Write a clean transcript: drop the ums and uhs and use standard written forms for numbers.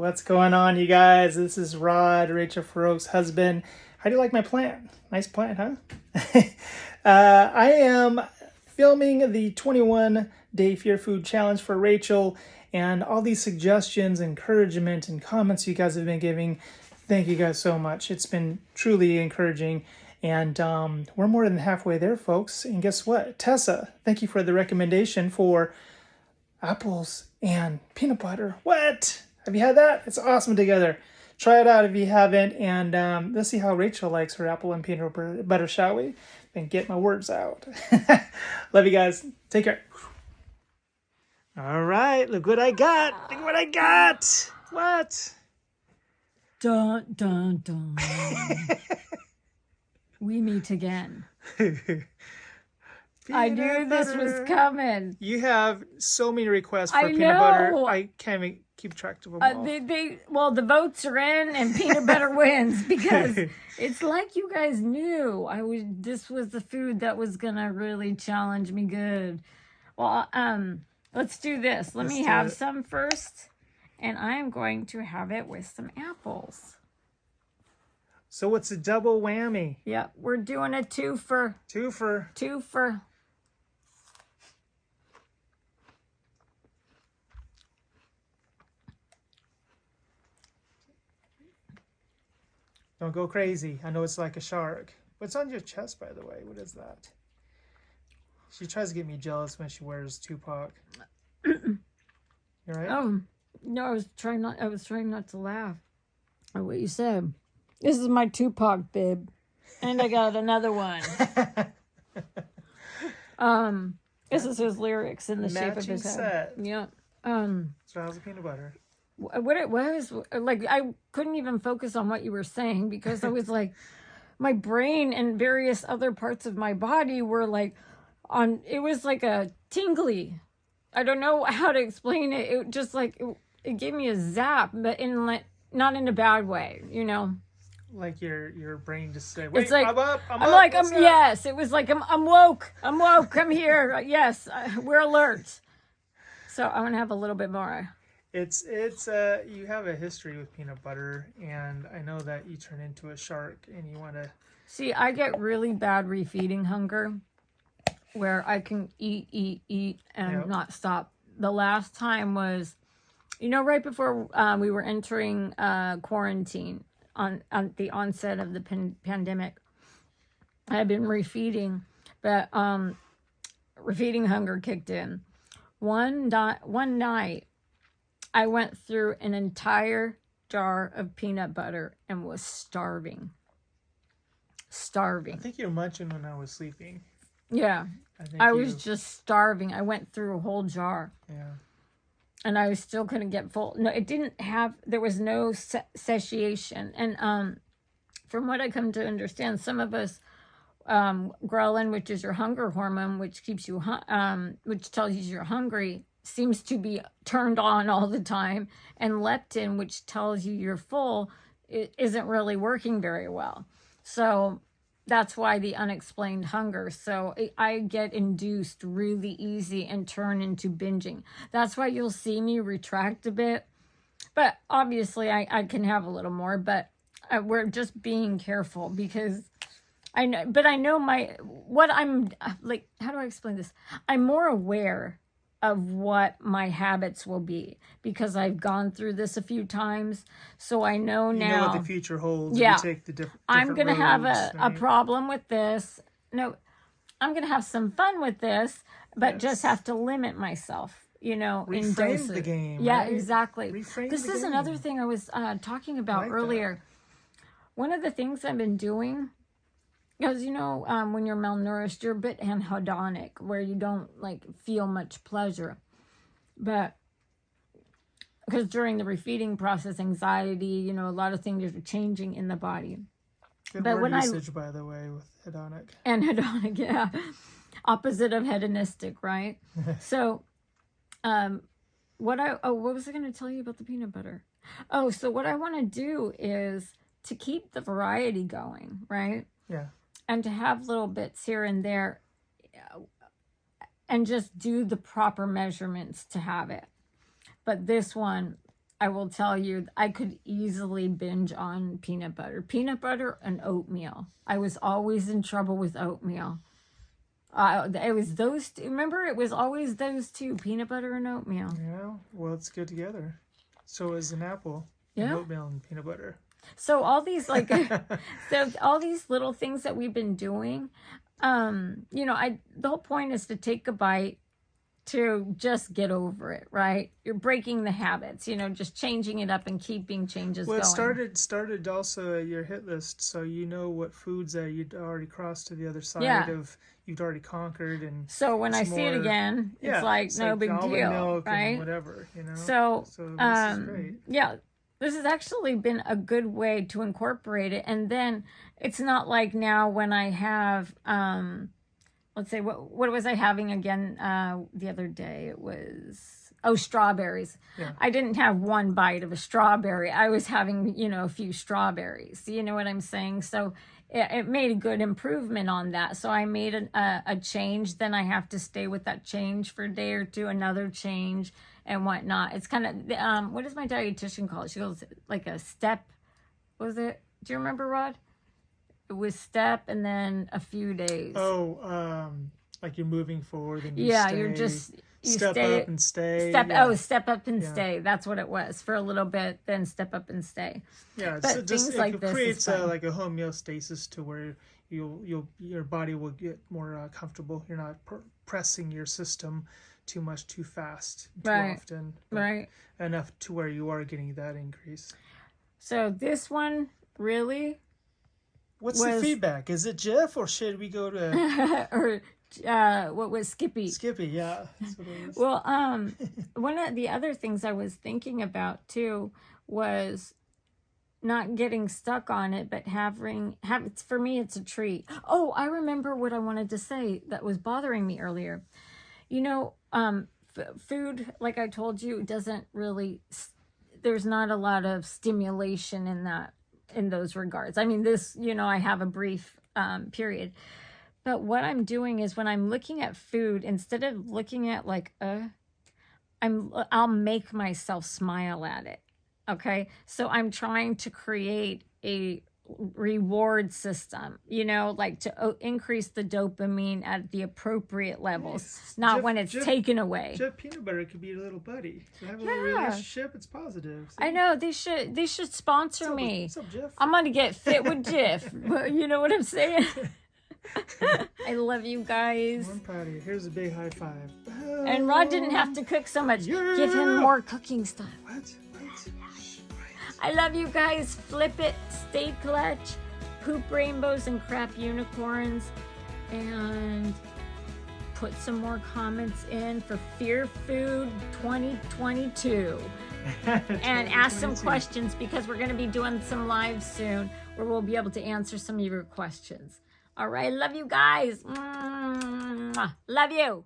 What's going on, you guys? This is Rod, Rachel Farouk's husband. How do you like my plant? Nice plant, huh? I am filming the 21-day Fear Food Challenge for Rachel, and all these suggestions, encouragement, and comments you guys have been giving. Thank you guys so much. It's been truly encouraging, and we're more than halfway there, folks. And guess what? Tessa, thank you for the recommendation for apples and peanut butter. What? Have you had that? It's awesome together. Try it out if you haven't, and let's see how Rachel likes her apple and peanut butter, shall we? And get my words out. Love you guys. Take care. All right, look what I got. Look what I got. What? Dun, dun, dun. We meet again. I knew this was coming. You have so many requests for peanut butter. I can't even keep track of them all. Well, the votes are in, and peanut butter wins because it's like you guys knew this was the food that was gonna really challenge me good. Well, let's do this. Let me have some first, and I'm going to have it with some apples. So it's a double whammy. Yep, we're doing a twofer. Twofer. Don't go crazy. I know it's like a shark. What's on your chest, by the way? What is that? She tries to get me jealous when she wears Tupac. You right? Oh, no, I was trying not to laugh at what you said. This is my Tupac bib. And I got another one. This is his lyrics in the shape of his head. Yeah. So how's the peanut butter? What it was, like, I couldn't even focus on what you were saying because I was like, my brain and various other parts of my body were like it was like a tingly. I don't know how to explain it. It just like, it gave me a zap, but not in a bad way, you know? Like your brain just said, wait, it's like, I'm up. Yes, it was like, I'm woke. I'm here. Yes, we're alert. So I'm going to have a little bit more. It's you have a history with peanut butter, and I know that you turn into a shark and you want to... See, I get really bad refeeding hunger where I can eat and not stop. The last time was, right before we were entering quarantine on the onset of the pandemic. I had been refeeding, but refeeding hunger kicked in. One night, I went through an entire jar of peanut butter and was starving. I think you were munching when I was sleeping. Yeah. I was just starving. I went through a whole jar. Yeah. And I still couldn't get full. No, there was no satiation. And from what I come to understand, some of us, ghrelin, which is your hunger hormone, which keeps you, which tells you you're hungry, seems to be turned on all the time, and leptin, which tells you you're full, isn't really working very well. So that's why the unexplained hunger. So I get induced really easy and turn into binging. That's why you'll see me retract a bit, but obviously I can have a little more, but we're just being careful because I know what I'm like. How do I explain this? I'm more aware of what my habits will be because I've gone through this a few times. So I know now. You know what the future holds. Yeah. You take the different I'm going to have roads, a problem with this. No, I'm going to have some fun with this, but just have to limit myself, in doses. The game. Yeah, right? Exactly. This is another thing I was talking about earlier. One of the things I've been doing, because, when you're malnourished, you're a bit anhedonic, where you don't, feel much pleasure. But, because during the refeeding process, anxiety, a lot of things are changing in the body. Good word usage, by the way, with hedonic. Anhedonic, yeah. Opposite of hedonistic, right? So, what was I going to tell you about the peanut butter? Oh, so what I want to do is to keep the variety going, right? Yeah. And to have little bits here and there and just do the proper measurements to have it. But this one, I will tell you, I could easily binge on peanut butter and oatmeal. I was always in trouble with oatmeal. It was those two. Remember, it was always those two, peanut butter and oatmeal. Yeah, well, it's good together. So is an apple, and oatmeal and peanut butter. So all these so all these little things that we've been doing, the whole point is to take a bite, to just get over it, right? You're breaking the habits, just changing it up and keeping changes going. Well, it started also at your hit list, so you know what foods that you'd already crossed to the other side of, you'd already conquered, and so when I see it again, it's like no big deal, milk right? And whatever, So this is great. Yeah, this has actually been a good way to incorporate it, and then it's not like now when I have let's say, what was I having again the other day? It was, strawberries. Yeah. I didn't have one bite of a strawberry. I was having, a few strawberries. You know what I'm saying? So it made a good improvement on that. So I made a change. Then I have to stay with that change for a day or two, another change and whatnot. It's kind of, what does my dietitian call it? She goes like a step. What was it? Do you remember, Rod? It was step and then a few days. Like you're moving forward and you're just step up and stay. Step up and stay. That's what it was for a little bit. Then step up and stay. Yeah, but so things like this creates like a homeostasis to where your body will get more comfortable. You're not pressing your system too much, too fast, too often. Right. Enough to where you are getting that increase. So this one really. What's the feedback? Is it Jeff or should we go to or what was Skippy? Skippy, yeah. That's what it is. Well, one of the other things I was thinking about too was not getting stuck on it, but having for me it's a treat. Oh, I remember what I wanted to say that was bothering me earlier. Food, like I told you, doesn't really. There's not a lot of stimulation in those regards. I mean, this, I have a brief period. But what I'm doing is when I'm looking at food, instead of looking at I'll make myself smile at it. Okay. So I'm trying to create a reward system, to increase the dopamine at the appropriate levels, not when it's taken away. Jeff Peanut Butter could be your little buddy. So have a little relationship. It's positive. See? I know they should sponsor me. What's up, Jeff? I'm gonna get fit with Jeff. You know what I'm saying? I love you guys. I'm proud of you. Here's a big high five. And Rod didn't have to cook so much. Yeah. Give him more cooking stuff. What? I love you guys. Flip it, stay clutch, poop rainbows and crap unicorns, and put some more comments in for Fear Food 2022. And ask some questions because we're going to be doing some lives soon where we'll be able to answer some of your questions. All right, love you guys. Mwah. Love you.